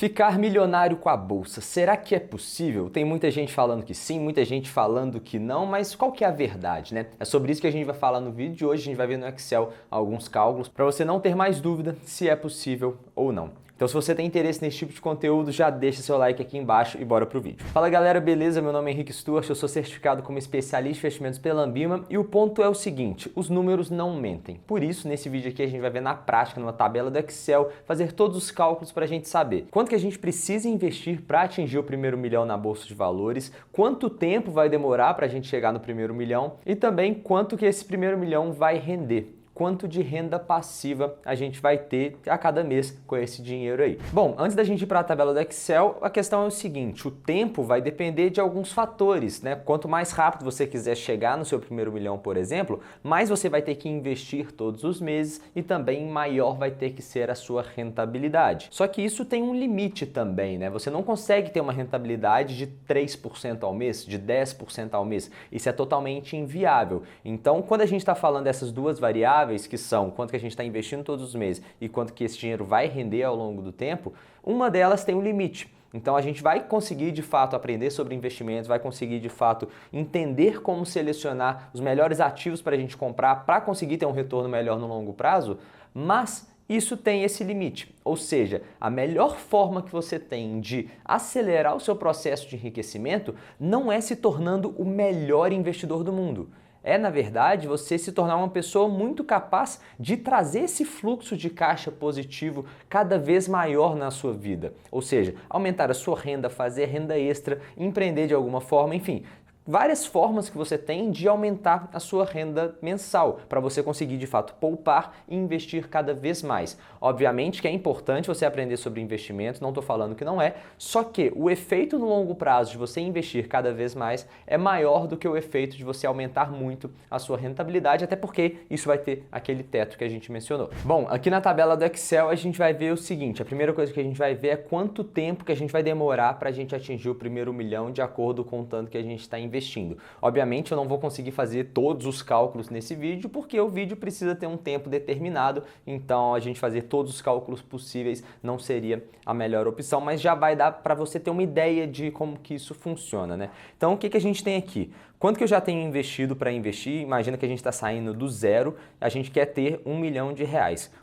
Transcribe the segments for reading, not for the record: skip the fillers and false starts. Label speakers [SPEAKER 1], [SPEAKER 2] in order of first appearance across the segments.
[SPEAKER 1] Ficar milionário com a bolsa, será que é possível? Tem muita gente falando que sim, muita gente falando que não, mas qual que é a verdade, né? É sobre isso que a gente vai falar no vídeo de hoje. A gente vai ver no Excel alguns cálculos para você não ter mais dúvida se é possível ou não. Então, se você tem interesse nesse tipo de conteúdo, já deixa seu like aqui embaixo e bora pro vídeo. Fala galera, beleza? Meu nome é Henrique Stuart, eu sou certificado como especialista em investimentos pela Ambima e o ponto é o seguinte, os números não mentem. Por isso, nesse vídeo aqui a gente vai ver na prática, numa tabela do Excel, fazer todos os cálculos para a gente saber quanto que a gente precisa investir para atingir o primeiro milhão na Bolsa de Valores, quanto tempo vai demorar para a gente chegar no primeiro milhão e também quanto que esse primeiro milhão vai render. Quanto de renda passiva a gente vai ter a cada mês com esse dinheiro aí. Bom, antes da gente ir para a tabela do Excel, a questão é o seguinte, o tempo vai depender de alguns fatores, né? Quanto mais rápido você quiser chegar no seu primeiro milhão, por exemplo, mais você vai ter que investir todos os meses e também maior vai ter que ser a sua rentabilidade. Só que isso tem um limite também, né? Você não consegue ter uma rentabilidade de 3% ao mês, de 10% ao mês. Isso é totalmente inviável. Então, quando a gente está falando dessas duas variáveis, que são quanto que a gente está investindo todos os meses e quanto que esse dinheiro vai render ao longo do tempo, uma delas tem um limite. Então a gente vai conseguir de fato aprender sobre investimentos, vai conseguir de fato entender como selecionar os melhores ativos para a gente comprar para conseguir ter um retorno melhor no longo prazo, mas isso tem esse limite, ou seja, a melhor forma que você tem de acelerar o seu processo de enriquecimento não é se tornando o melhor investidor do mundo. É, na verdade, você se tornar uma pessoa muito capaz de trazer esse fluxo de caixa positivo cada vez maior na sua vida. Ou seja, aumentar a sua renda, fazer renda extra, empreender de alguma forma, enfim. Várias formas que você tem de aumentar a sua renda mensal, para você conseguir de fato poupar e investir cada vez mais. Obviamente que é importante você aprender sobre investimentos, não estou falando que não é, só que o efeito no longo prazo de você investir cada vez mais é maior do que o efeito de você aumentar muito a sua rentabilidade, até porque isso vai ter aquele teto que a gente mencionou. Bom, aqui na tabela do Excel a gente vai ver o seguinte, a primeira coisa que a gente vai ver é quanto tempo que a gente vai demorar para a gente atingir o primeiro milhão de acordo com o tanto que a gente está investindo. Obviamente eu não vou conseguir fazer todos os cálculos nesse vídeo porque o vídeo precisa ter um tempo determinado, então a gente fazer todos os cálculos possíveis não seria a melhor opção, mas já vai dar para você ter uma ideia de como que isso funciona, né? Então o que a gente tem aqui? Quanto que eu já tenho investido para investir? Imagina que a gente está saindo do zero, a gente quer ter R$1 milhão.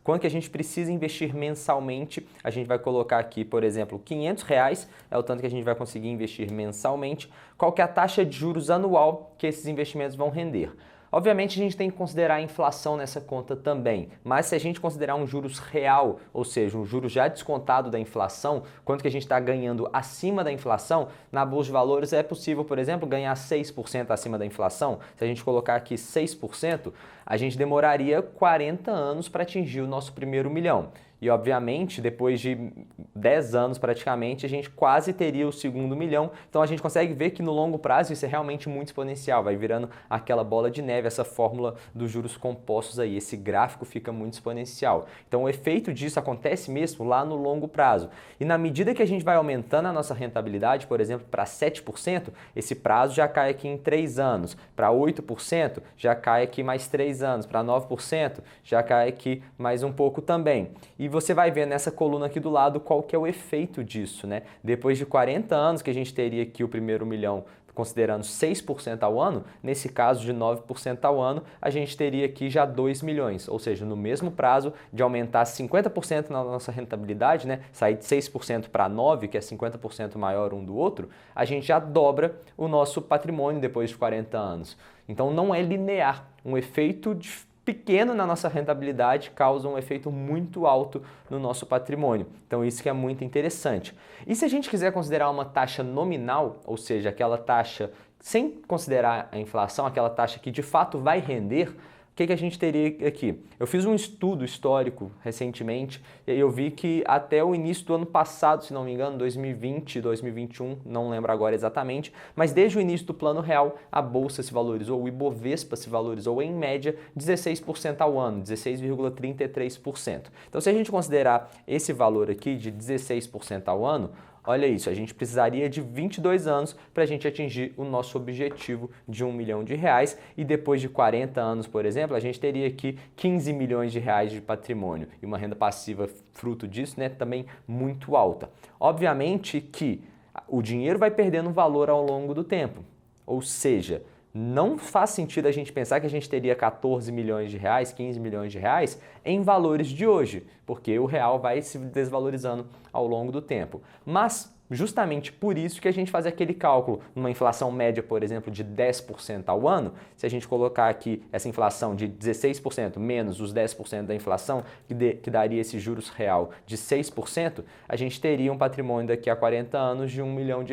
[SPEAKER 1] Quanto que a gente precisa investir mensalmente? A gente vai colocar aqui, por exemplo, R$500 é o tanto que a gente vai conseguir investir mensalmente. Qual que é a taxa de juros anual que esses investimentos vão render? Obviamente a gente tem que considerar a inflação nessa conta também, mas se a gente considerar um juros real, ou seja, um juros já descontado da inflação, quanto que a gente está ganhando acima da inflação, na Bolsa de Valores é possível, por exemplo, ganhar 6% acima da inflação. Se a gente colocar aqui 6%, a gente demoraria 40 anos para atingir o nosso primeiro milhão. E obviamente, depois de 10 anos praticamente, a gente quase teria o segundo milhão. Então a gente consegue ver que no longo prazo isso é realmente muito exponencial, vai virando aquela bola de neve, essa fórmula dos juros compostos aí, esse gráfico fica muito exponencial. Então o efeito disso acontece mesmo lá no longo prazo. E na medida que a gente vai aumentando a nossa rentabilidade, por exemplo, para 7%, esse prazo já cai aqui em 3 anos. Para 8%, já cai aqui mais 3 anos. Para 9%, já cai aqui mais um pouco também. E você vai ver nessa coluna aqui do lado qual que é o efeito disso, né? Depois de 40 anos que a gente teria aqui o primeiro milhão, considerando 6% ao ano, nesse caso de 9% ao ano, a gente teria aqui já 2 milhões, ou seja, no mesmo prazo de aumentar 50% na nossa rentabilidade, né? Sair de 6% para 9%, que é 50% maior um do outro, a gente já dobra o nosso patrimônio depois de 40 anos. Então não é linear, um efeito pequeno na nossa rentabilidade causa um efeito muito alto no nosso patrimônio. Então isso que é muito interessante. E se a gente quiser considerar uma taxa nominal, ou seja, aquela taxa sem considerar a inflação, aquela taxa que de fato vai render, o que a gente teria aqui? Eu fiz um estudo histórico recentemente e eu vi que até o início do ano passado, se não me engano, 2020, 2021, não lembro agora exatamente, mas desde o início do Plano Real, a Bolsa se valorizou, o Ibovespa se valorizou em média 16% ao ano, 16,33%. Então se a gente considerar esse valor aqui de 16% ao ano, Olha isso, a gente precisaria de 22 anos para a gente atingir o nosso objetivo de R$ 1 milhão e depois de 40 anos, por exemplo, a gente teria aqui 15 milhões de reais de patrimônio e uma renda passiva fruto disso, né, também muito alta. Obviamente que o dinheiro vai perdendo valor ao longo do tempo, ou seja, não faz sentido a gente pensar que a gente teria 14 milhões de reais, 15 milhões de reais em valores de hoje, porque o real vai se desvalorizando ao longo do tempo. Mas justamente por isso que a gente faz aquele cálculo, numa inflação média, por exemplo, de 10% ao ano, se a gente colocar aqui essa inflação de 16% menos os 10% da inflação, que daria esse juros real de 6%, a gente teria um patrimônio daqui a 40 anos de R$ 1 milhão.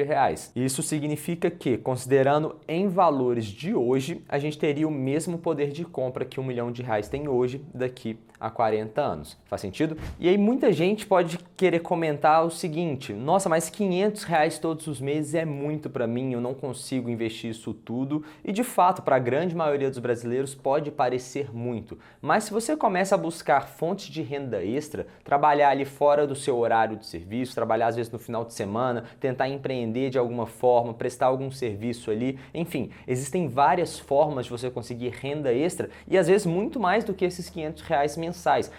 [SPEAKER 1] Isso significa que, considerando em valores de hoje, a gente teria o mesmo poder de compra que R$ 1 milhão tem hoje, daqui a 40 anos. Faz sentido? E aí muita gente pode querer comentar o seguinte: nossa, mas R$ 500 todos os meses é muito para mim, eu não consigo investir isso tudo. E de fato, para a grande maioria dos brasileiros pode parecer muito. Mas se você começa a buscar fontes de renda extra, trabalhar ali fora do seu horário de serviço, trabalhar às vezes no final de semana, tentar empreender de alguma forma, prestar algum serviço ali, enfim, existem várias formas de você conseguir renda extra e às vezes muito mais do que esses R$ 500 mensais.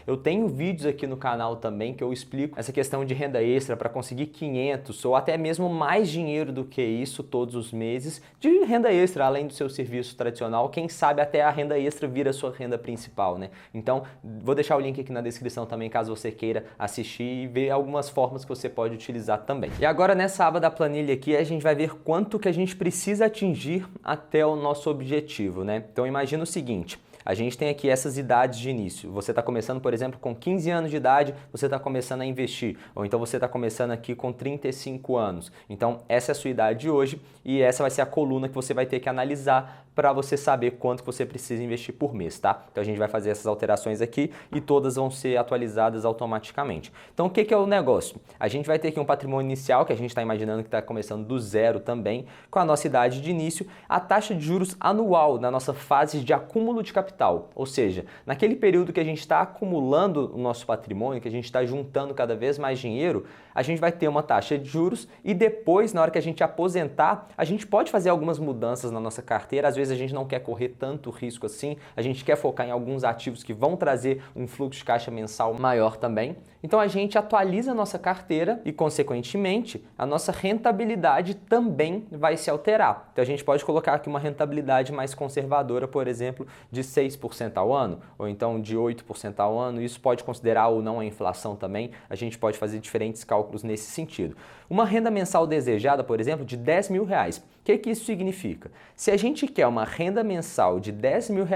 [SPEAKER 1] Eu tenho vídeos aqui no canal também que eu explico essa questão de renda extra para conseguir 500 ou até mesmo mais dinheiro do que isso todos os meses de renda extra, além do seu serviço tradicional. Quem sabe até a renda extra vira a sua renda principal, né? Então, vou deixar o link aqui na descrição também, caso você queira assistir e ver algumas formas que você pode utilizar também. E agora nessa aba da planilha aqui, a gente vai ver quanto que a gente precisa atingir até o nosso objetivo, né? Então, imagina o seguinte: a gente tem aqui essas idades de início. Você está começando, por exemplo, com 15 anos de idade, você está começando a investir. Ou então você está começando aqui com 35 anos. Então, essa é a sua idade de hoje e essa vai ser a coluna que você vai ter que analisar para você saber quanto que você precisa investir por mês, tá? Então, a gente vai fazer essas alterações aqui e todas vão ser atualizadas automaticamente. Então, o que é o negócio? A gente vai ter aqui um patrimônio inicial, que a gente está imaginando que está começando do zero também, com a nossa idade de início, a taxa de juros anual na nossa fase de acúmulo de capital. Ou seja, naquele período que a gente está acumulando o nosso patrimônio, que a gente está juntando cada vez mais dinheiro, a gente vai ter uma taxa de juros e depois, na hora que a gente aposentar, a gente pode fazer algumas mudanças na nossa carteira. Às vezes a gente não quer correr tanto risco assim, a gente quer focar em alguns ativos que vão trazer um fluxo de caixa mensal maior também. Então a gente atualiza a nossa carteira e, consequentemente, a nossa rentabilidade também vai se alterar. Então a gente pode colocar aqui uma rentabilidade mais conservadora, por exemplo, de 6% ao ano, ou então de 8% ao ano. Isso pode considerar ou não a inflação também. A gente pode fazer diferentes cálculos nesse sentido. Uma renda mensal desejada, por exemplo, de R$ 10 mil. O que isso significa? Se a gente quer uma renda mensal de R$ 10 mil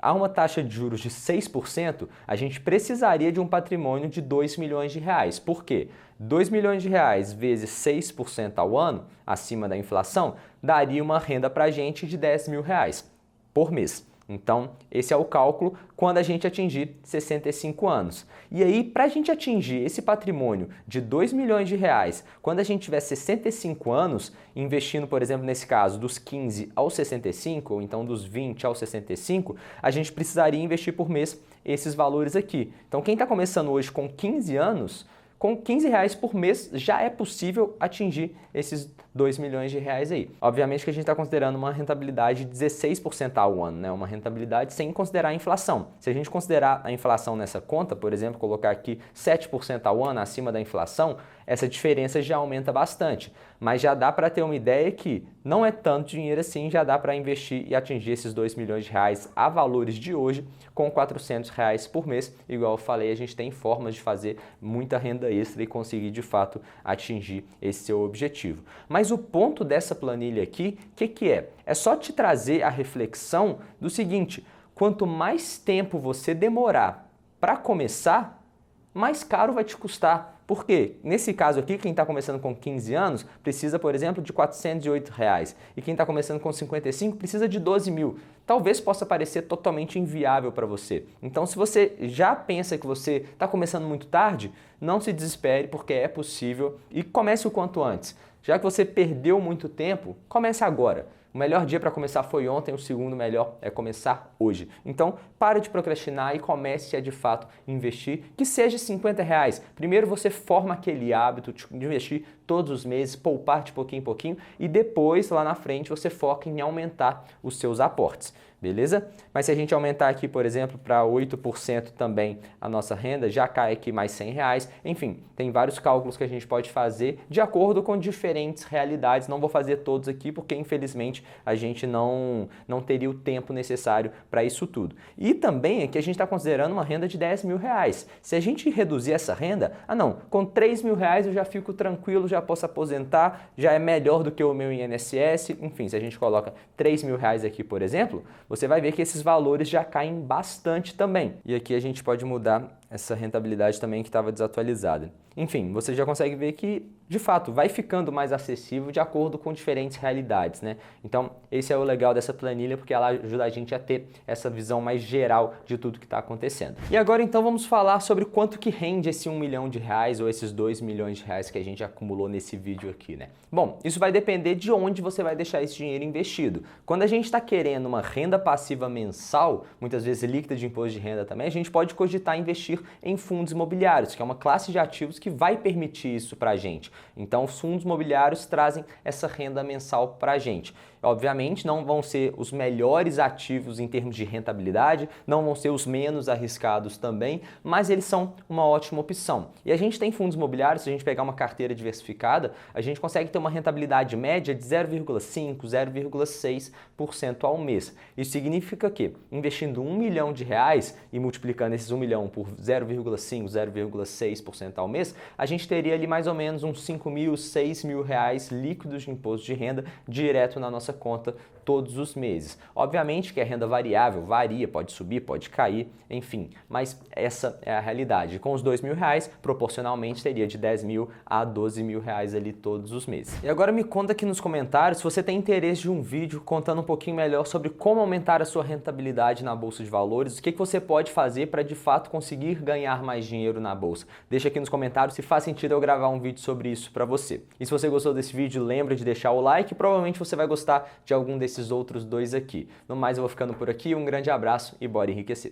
[SPEAKER 1] a uma taxa de juros de 6%, a gente precisaria de um patrimônio de R$ 2 milhões. Por quê? R$ 2 milhões vezes 6% ao ano, acima da inflação, daria uma renda para a gente de R$ 10 mil por mês. Então, esse é o cálculo quando a gente atingir 65 anos. E aí, para a gente atingir esse patrimônio de R$ 2 milhões, quando a gente tiver 65 anos, investindo, por exemplo, nesse caso, dos 15 aos 65, ou então dos 20 aos 65, a gente precisaria investir por mês esses valores aqui. Então, quem está começando hoje com 15 anos, com R$ 15 por mês já é possível atingir esses R$ 2 milhões aí. Obviamente que a gente está considerando uma rentabilidade de 16% ao ano, né? Uma rentabilidade sem considerar a inflação. Se a gente considerar a inflação nessa conta, por exemplo, colocar aqui 7% ao ano acima da inflação, essa diferença já aumenta bastante. Mas já dá para ter uma ideia que não é tanto dinheiro assim, já dá para investir e atingir esses R$ 2 milhões a valores de hoje com R$ 400 por mês. Igual eu falei, a gente tem formas de fazer muita renda extra e conseguir de fato atingir esse seu objetivo. Mas o ponto dessa planilha aqui, o que é? É só te trazer a reflexão do seguinte: quanto mais tempo você demorar para começar, mais caro vai te custar. Por quê? Nesse caso aqui, quem está começando com 15 anos precisa, por exemplo, de R$ 408. E quem está começando com 55 precisa de 12 mil. Talvez possa parecer totalmente inviável para você. Então, se você já pensa que você está começando muito tarde, não se desespere, porque é possível, e comece o quanto antes. Já que você perdeu muito tempo, comece agora. O melhor dia para começar foi ontem, o segundo melhor é começar hoje. Então, pare de procrastinar e comece a de fato investir, que seja R$ 50. Primeiro você forma aquele hábito de investir todos os meses, poupar de pouquinho em pouquinho e depois, lá na frente, você foca em aumentar os seus aportes. Beleza? Mas se a gente aumentar aqui, por exemplo, para 8% também a nossa renda, já cai aqui mais R$ 100. Enfim, tem vários cálculos que a gente pode fazer de acordo com diferentes realidades. Não vou fazer todos aqui porque, infelizmente, a gente não teria o tempo necessário para isso tudo. E também aqui a gente está considerando uma renda de R$ 10.000. Se a gente reduzir essa renda, com R$ 3.000 eu já fico tranquilo, já posso aposentar, já é melhor do que o meu INSS. Enfim, se a gente coloca R$ 3.000 aqui, por exemplo, você vai ver que esses valores já caem bastante também. E aqui a gente pode mudar essa rentabilidade também que estava desatualizada. Enfim, você já consegue ver que, de fato, vai ficando mais acessível de acordo com diferentes realidades, né? Então, esse é o legal dessa planilha, porque ela ajuda a gente a ter essa visão mais geral de tudo que está acontecendo. E agora, então, vamos falar sobre quanto que rende esse R$ 1 milhão ou esses R$ 2 milhões que a gente acumulou nesse vídeo aqui, né? Bom, isso vai depender de onde você vai deixar esse dinheiro investido. Quando a gente está querendo uma renda passiva mensal, muitas vezes líquida de imposto de renda também, a gente pode cogitar investir em fundos imobiliários, que é uma classe de ativos que vai permitir isso para a gente. Então, os fundos imobiliários trazem essa renda mensal para a gente. Obviamente, não vão ser os melhores ativos em termos de rentabilidade, não vão ser os menos arriscados também, mas eles são uma ótima opção. E a gente tem fundos imobiliários, se a gente pegar uma carteira diversificada, a gente consegue ter uma rentabilidade média de 0,5%, 0,6% ao mês. Isso significa que, investindo R$ 1 milhão e multiplicando esses 1 milhão por 0,5%, 0,6% ao mês, a gente teria ali mais ou menos uns R$ 5.000, R$ 6.000 líquidos de imposto de renda direto na nossa conta todos os meses. Obviamente que a renda variável varia, pode subir, pode cair, enfim, mas essa é a realidade. Com os R$ 2.000, proporcionalmente teria de R$ 10.000 a R$ 12.000 ali todos os meses. E agora me conta aqui nos comentários se você tem interesse de um vídeo contando um pouquinho melhor sobre como aumentar a sua rentabilidade na Bolsa de Valores, o que você pode fazer para de fato conseguir ganhar mais dinheiro na Bolsa. Deixa aqui nos comentários se faz sentido eu gravar um vídeo sobre isso para você. E se você gostou desse vídeo, lembra de deixar o like, provavelmente você vai gostar de algum desses outros dois aqui. No mais, eu vou ficando por aqui, um grande abraço e bora enriquecer!